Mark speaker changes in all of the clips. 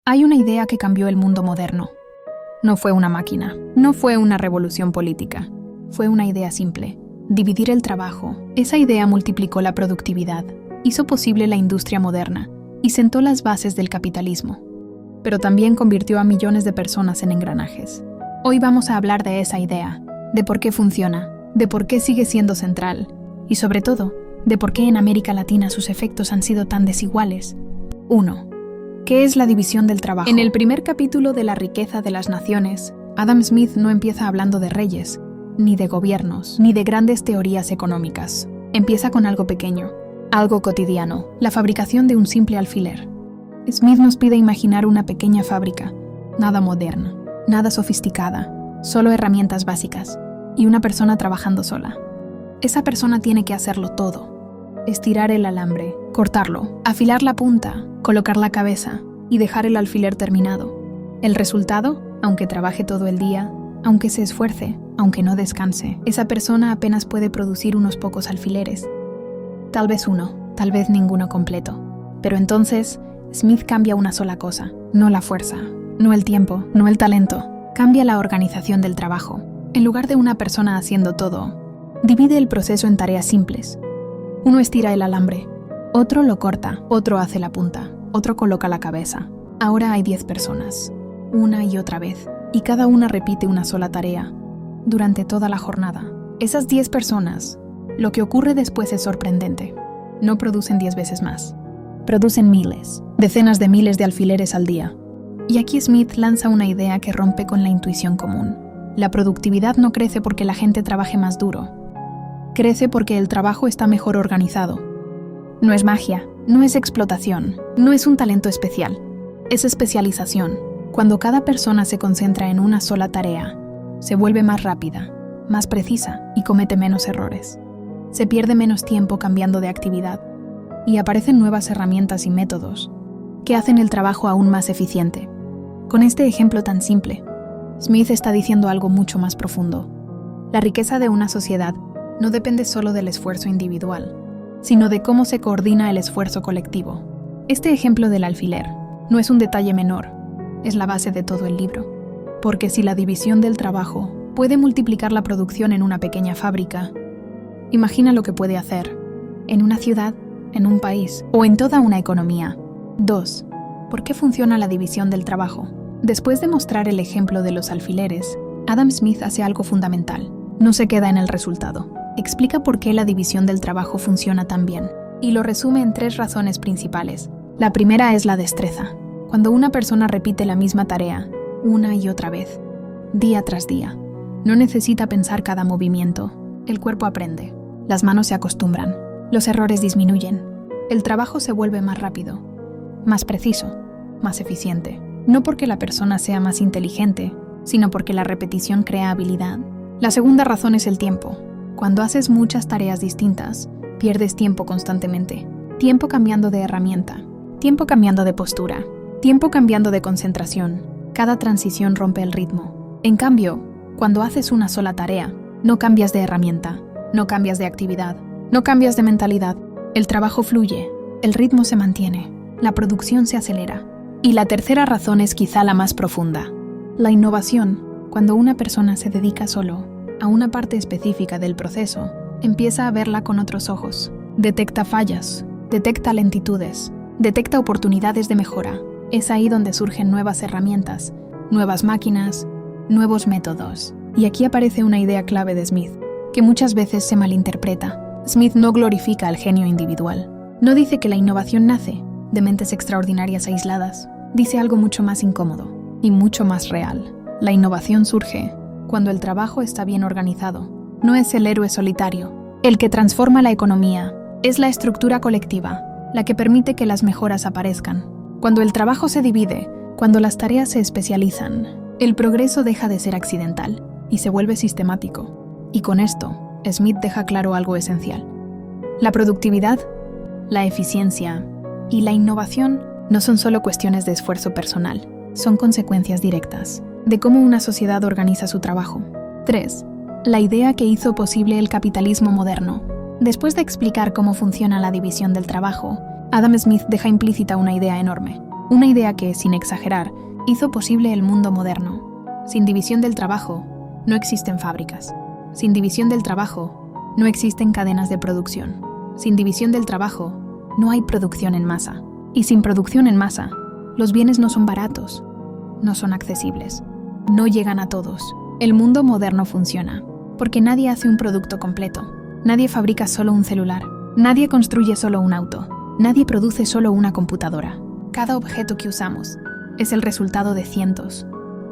Speaker 1: Hay una idea que cambió el mundo moderno. No fue una máquina, no fue una revolución política, fue una idea simple: dividir el trabajo. Esa idea multiplicó la productividad, hizo posible la industria moderna y sentó las bases del capitalismo. Pero también convirtió a millones de personas en engranajes. Hoy vamos a hablar de esa idea, de por qué funciona, de por qué sigue siendo central y, sobre todo, de por qué en América Latina sus efectos han sido tan desiguales. 1. ¿Qué es la división del trabajo? En el primer capítulo de La riqueza de las naciones, Adam Smith no empieza hablando de reyes, ni de gobiernos, ni de grandes teorías económicas. Empieza con algo pequeño, algo cotidiano, la fabricación de un simple alfiler. Smith nos pide imaginar una pequeña fábrica, nada moderna, nada sofisticada, solo herramientas básicas, y una persona trabajando sola. Esa persona tiene que hacerlo todo: estirar el alambre, cortarlo, afilar la punta, colocar la cabeza y dejar el alfiler terminado. El resultado, aunque trabaje todo el día, aunque se esfuerce, aunque no descanse, esa persona apenas puede producir unos pocos alfileres. Tal vez uno, tal vez ninguno completo. Pero entonces, Smith cambia una sola cosa: no la fuerza, no el tiempo, no el talento. Cambia la organización del trabajo. En lugar de una persona haciendo todo, divide el proceso en tareas simples. Uno estira el alambre, otro lo corta, otro hace la punta, otro coloca la cabeza. Ahora hay 10 personas, una y otra vez, y cada una repite una sola tarea durante toda la jornada. Esas 10 personas, lo que ocurre después es sorprendente. No producen 10 veces más. Producen miles, decenas de miles de alfileres al día. Y aquí Smith lanza una idea que rompe con la intuición común. La productividad no crece porque la gente trabaje más duro. Crece porque el trabajo está mejor organizado. No es magia, no es explotación, no es un talento especial. Es especialización. Cuando cada persona se concentra en una sola tarea, se vuelve más rápida, más precisa y comete menos errores. Se pierde menos tiempo cambiando de actividad y aparecen nuevas herramientas y métodos que hacen el trabajo aún más eficiente. Con este ejemplo tan simple, Smith está diciendo algo mucho más profundo. La riqueza de una sociedad no depende solo del esfuerzo individual, sino de cómo se coordina el esfuerzo colectivo. Este ejemplo del alfiler no es un detalle menor, es la base de todo el libro. Porque si la división del trabajo puede multiplicar la producción en una pequeña fábrica, imagina lo que puede hacer en una ciudad, en un país o en toda una economía. 2. ¿Por qué funciona la división del trabajo? Después de mostrar el ejemplo de los alfileres, Adam Smith hace algo fundamental. No se queda en el resultado. Explica por qué la división del trabajo funciona tan bien, y lo resume en 3 razones principales. La primera es la destreza. Cuando una persona repite la misma tarea, una y otra vez, día tras día, no necesita pensar cada movimiento. El cuerpo aprende, las manos se acostumbran, los errores disminuyen, el trabajo se vuelve más rápido, más preciso, más eficiente. No porque la persona sea más inteligente, sino porque la repetición crea habilidad. La segunda razón es el tiempo. Cuando haces muchas tareas distintas, pierdes tiempo constantemente. Tiempo cambiando de herramienta, tiempo cambiando de postura, tiempo cambiando de concentración. Cada transición rompe el ritmo. En cambio, cuando haces una sola tarea, no cambias de herramienta, no cambias de actividad, no cambias de mentalidad. El trabajo fluye, el ritmo se mantiene, la producción se acelera. Y la tercera razón es quizá la más profunda. La innovación. Cuando una persona se dedica solo a una parte específica del proceso, empieza a verla con otros ojos. Detecta fallas, detecta lentitudes, detecta oportunidades de mejora. Es ahí donde surgen nuevas herramientas, nuevas máquinas, nuevos métodos. Y aquí aparece una idea clave de Smith, que muchas veces se malinterpreta. Smith no glorifica al genio individual. No dice que la innovación nace de mentes extraordinarias aisladas. Dice algo mucho más incómodo y mucho más real. La innovación surge cuando el trabajo está bien organizado. No es el héroe solitario el que transforma la economía, es la estructura colectiva la que permite que las mejoras aparezcan. Cuando el trabajo se divide, cuando las tareas se especializan, el progreso deja de ser accidental y se vuelve sistemático. Y con esto, Smith deja claro algo esencial. La productividad, la eficiencia y la innovación no son solo cuestiones de esfuerzo personal, son consecuencias directas de cómo una sociedad organiza su trabajo. 3. La idea que hizo posible el capitalismo moderno. Después de explicar cómo funciona la división del trabajo, Adam Smith deja implícita una idea enorme. Una idea que, sin exagerar, hizo posible el mundo moderno. Sin división del trabajo, no existen fábricas. Sin división del trabajo, no existen cadenas de producción. Sin división del trabajo, no hay producción en masa. Y sin producción en masa, los bienes no son baratos, no son accesibles, no llegan a todos. El mundo moderno funciona porque nadie hace un producto completo. Nadie fabrica solo un celular. Nadie construye solo un auto. Nadie produce solo una computadora. Cada objeto que usamos es el resultado de cientos,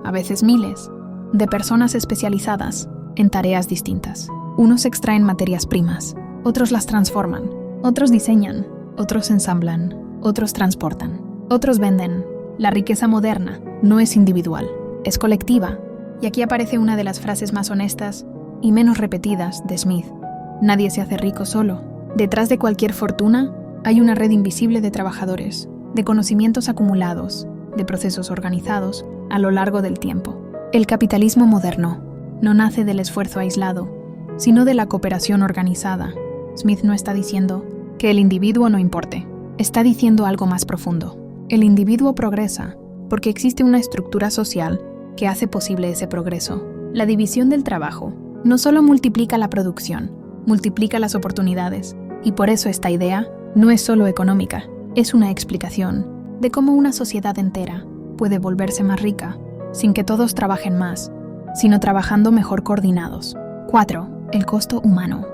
Speaker 1: a veces miles, de personas especializadas en tareas distintas. Unos extraen materias primas, otros las transforman, otros diseñan, otros ensamblan, otros transportan, otros venden. La riqueza moderna no es individual, es colectiva. Y aquí aparece una de las frases más honestas y menos repetidas de Smith. Nadie se hace rico solo. Detrás de cualquier fortuna hay una red invisible de trabajadores, de conocimientos acumulados, de procesos organizados a lo largo del tiempo. El capitalismo moderno no nace del esfuerzo aislado, sino de la cooperación organizada. Smith no está diciendo que el individuo no importe, está diciendo algo más profundo. El individuo progresa porque existe una estructura social que hace posible ese progreso. La división del trabajo no solo multiplica la producción, multiplica las oportunidades, y por eso esta idea no es solo económica, es una explicación de cómo una sociedad entera puede volverse más rica sin que todos trabajen más, sino trabajando mejor coordinados. 4. El costo humano.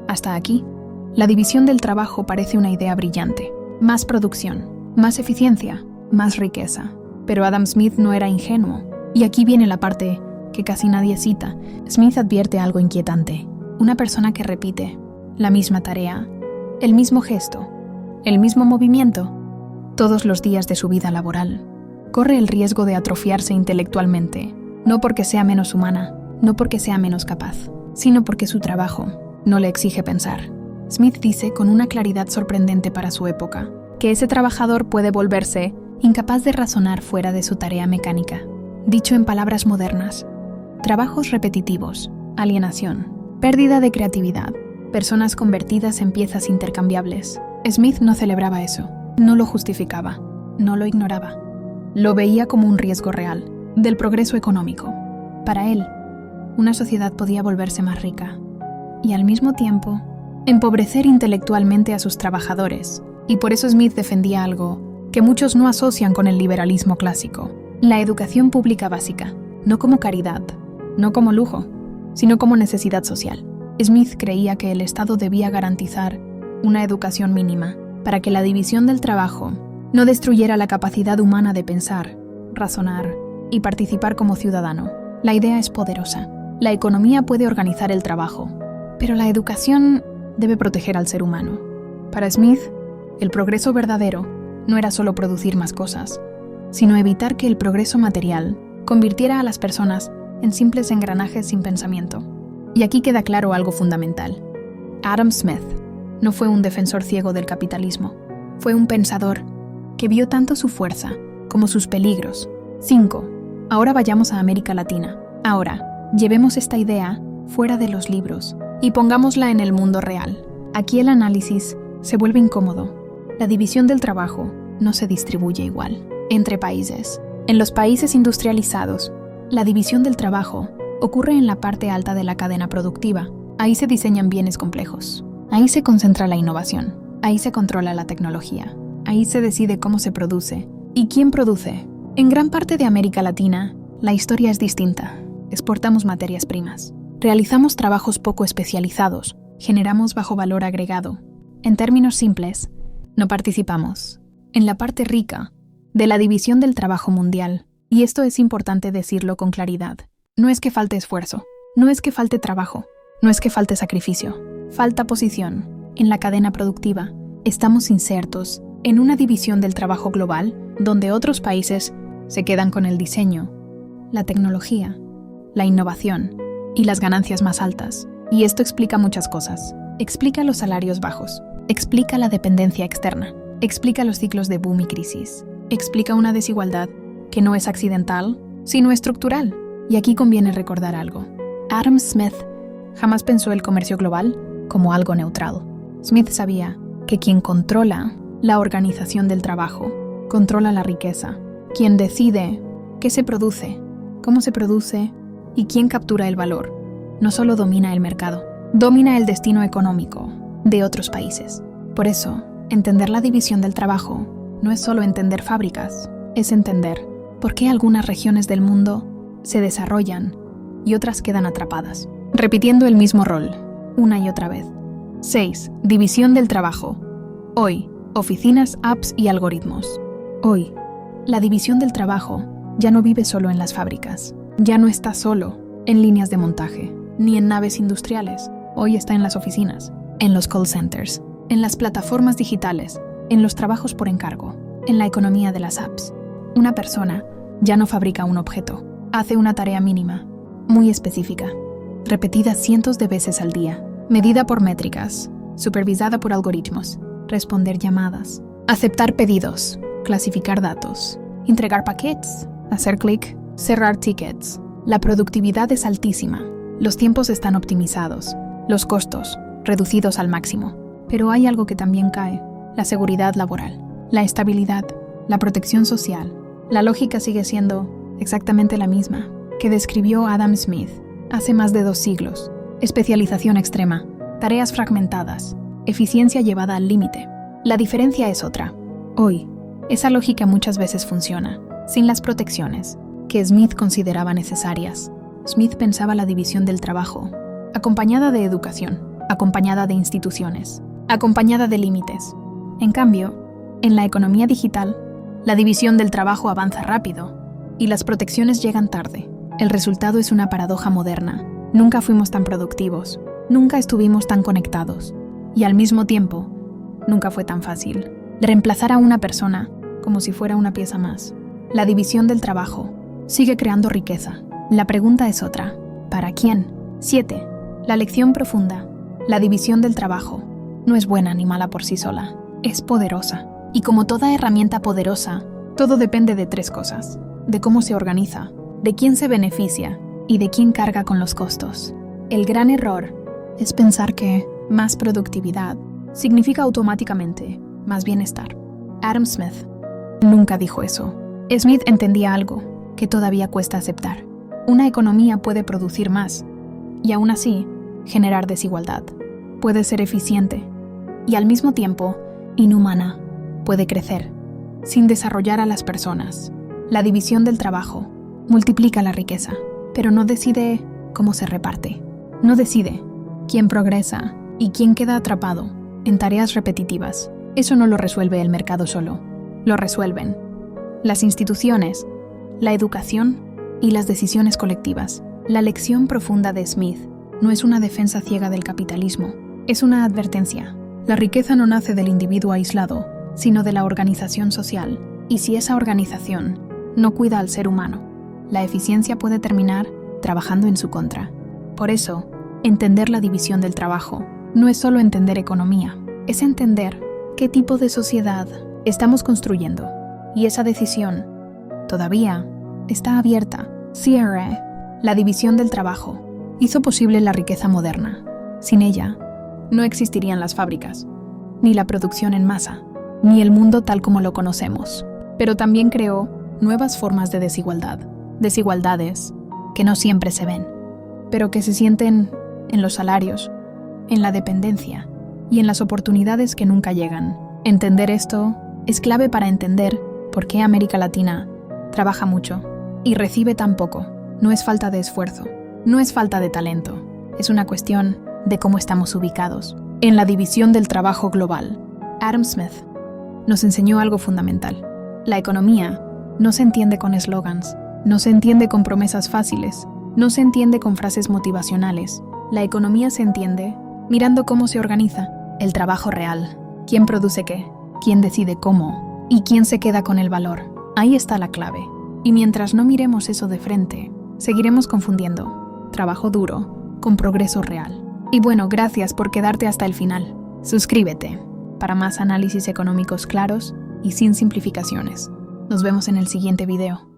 Speaker 1: Hasta aquí, la división del trabajo parece una idea brillante. Más producción, más eficiencia, más riqueza. Pero Adam Smith no era ingenuo. Y aquí viene la parte que casi nadie cita. Smith advierte algo inquietante. Una persona que repite la misma tarea, el mismo gesto, el mismo movimiento, todos los días de su vida laboral, corre el riesgo de atrofiarse intelectualmente, no porque sea menos humana, no porque sea menos capaz, sino porque su trabajo no le exige pensar. Smith dice con una claridad sorprendente para su época que ese trabajador puede volverse incapaz de razonar fuera de su tarea mecánica. Dicho en palabras modernas, trabajos repetitivos, alienación, pérdida de creatividad, personas convertidas en piezas intercambiables. Smith no celebraba eso, no lo justificaba, no lo ignoraba. Lo veía como un riesgo real del progreso económico. Para él, una sociedad podía volverse más rica y al mismo tiempo empobrecer intelectualmente a sus trabajadores. Y por eso Smith defendía algo que muchos no asocian con el liberalismo clásico: la educación pública básica, no como caridad, no como lujo, sino como necesidad social. Smith creía que el Estado debía garantizar una educación mínima para que la división del trabajo no destruyera la capacidad humana de pensar, razonar y participar como ciudadano. La idea es poderosa. La economía puede organizar el trabajo, pero la educación debe proteger al ser humano. Para Smith, el progreso verdadero no era solo producir más cosas, sino evitar que el progreso material convirtiera a las personas en simples engranajes sin pensamiento. Y aquí queda claro algo fundamental. Adam Smith no fue un defensor ciego del capitalismo, fue un pensador que vio tanto su fuerza como sus peligros. 5. Ahora vayamos a América Latina. Ahora, llevemos esta idea fuera de los libros y pongámosla en el mundo real. Aquí el análisis se vuelve incómodo. La división del trabajo no se distribuye igual entre países. En los países industrializados, la división del trabajo ocurre en la parte alta de la cadena productiva. Ahí se diseñan bienes complejos. Ahí se concentra la innovación. Ahí se controla la tecnología. Ahí se decide cómo se produce y quién produce. En gran parte de América Latina, la historia es distinta. Exportamos materias primas. Realizamos trabajos poco especializados. Generamos bajo valor agregado. En términos simples, no participamos en la parte rica de la división del trabajo mundial. Y esto es importante decirlo con claridad. No es que falte esfuerzo, no es que falte trabajo, no es que falte sacrificio. Falta posición en la cadena productiva. Estamos insertos en una división del trabajo global donde otros países se quedan con el diseño, la tecnología, la innovación y las ganancias más altas. Y esto explica muchas cosas. Explica los salarios bajos, explica la dependencia externa, explica los ciclos de boom y crisis, explica una desigualdad que no es accidental, sino estructural. Y aquí conviene recordar algo. Adam Smith jamás pensó el comercio global como algo neutral. Smith sabía que quien controla la organización del trabajo controla la riqueza, quien decide qué se produce, cómo se produce y quién captura el valor. No solo domina el mercado, domina el destino económico de otros países. Por eso, entender la división del trabajo no es solo entender fábricas, es entender por qué algunas regiones del mundo se desarrollan y otras quedan atrapadas, repitiendo el mismo rol, una y otra vez. 6. División del trabajo. Hoy, oficinas, apps y algoritmos. Hoy, la división del trabajo ya no vive solo en las fábricas, ya no está solo en líneas de montaje, ni en naves industriales. Hoy está en las oficinas, en los call centers, en las plataformas digitales, en los trabajos por encargo, en la economía de las apps. Una persona ya no fabrica un objeto, hace una tarea mínima, muy específica, repetida cientos de veces al día, medida por métricas, supervisada por algoritmos, responder llamadas, aceptar pedidos, clasificar datos, entregar paquetes, hacer clic, cerrar tickets. La productividad es altísima, los tiempos están optimizados, los costos reducidos al máximo. Pero hay algo que también cae: la seguridad laboral, la estabilidad, la protección social. La lógica sigue siendo exactamente la misma que describió Adam Smith hace más de 2 siglos. Especialización extrema, tareas fragmentadas, eficiencia llevada al límite. La diferencia es otra. Hoy, esa lógica muchas veces funciona, sin las protecciones que Smith consideraba necesarias. Smith pensaba la división del trabajo, acompañada de educación, acompañada de instituciones, acompañada de límites. En cambio, en la economía digital, la división del trabajo avanza rápido y las protecciones llegan tarde. El resultado es una paradoja moderna. Nunca fuimos tan productivos, nunca estuvimos tan conectados y al mismo tiempo, nunca fue tan fácil reemplazar a una persona como si fuera una pieza más. La división del trabajo sigue creando riqueza. La pregunta es otra: ¿para quién? 7. La lección profunda. La división del trabajo no es buena ni mala por sí sola, es poderosa. Y como toda herramienta poderosa, todo depende de 3 cosas: de cómo se organiza, de quién se beneficia y de quién carga con los costos. El gran error es pensar que más productividad significa automáticamente más bienestar. Adam Smith nunca dijo eso. Smith entendía algo que todavía cuesta aceptar. Una economía puede producir más y aún así generar desigualdad. Puede ser eficiente y al mismo tiempo inhumana. Puede crecer sin desarrollar a las personas. La división del trabajo multiplica la riqueza, pero no decide cómo se reparte. No decide quién progresa y quién queda atrapado en tareas repetitivas. Eso no lo resuelve el mercado solo. Lo resuelven las instituciones, la educación y las decisiones colectivas. La lección profunda de Smith no es una defensa ciega del capitalismo, es una advertencia. La riqueza no nace del individuo aislado, sino de la organización social. Y si esa organización no cuida al ser humano, la eficiencia puede terminar trabajando en su contra. Por eso, entender la división del trabajo no es solo entender economía, es entender qué tipo de sociedad estamos construyendo. Y esa decisión todavía está abierta. CRE, la división del trabajo, hizo posible la riqueza moderna. Sin ella, no existirían las fábricas, ni la producción en masa, ni el mundo tal como lo conocemos. Pero también creó nuevas formas de desigualdad, desigualdades que no siempre se ven, pero que se sienten en los salarios, en la dependencia y en las oportunidades que nunca llegan. Entender esto es clave para entender por qué América Latina trabaja mucho y recibe tan poco. No es falta de esfuerzo, no es falta de talento, es una cuestión de cómo estamos ubicados. En la división del trabajo global, Adam Smith nos enseñó algo fundamental. La economía no se entiende con eslogans, no se entiende con promesas fáciles, no se entiende con frases motivacionales. La economía se entiende mirando cómo se organiza el trabajo real, quién produce qué, quién decide cómo y quién se queda con el valor. Ahí está la clave. Y mientras no miremos eso de frente, seguiremos confundiendo trabajo duro con progreso real. Y bueno, gracias por quedarte hasta el final. Suscríbete para más análisis económicos claros y sin simplificaciones. Nos vemos en el siguiente video.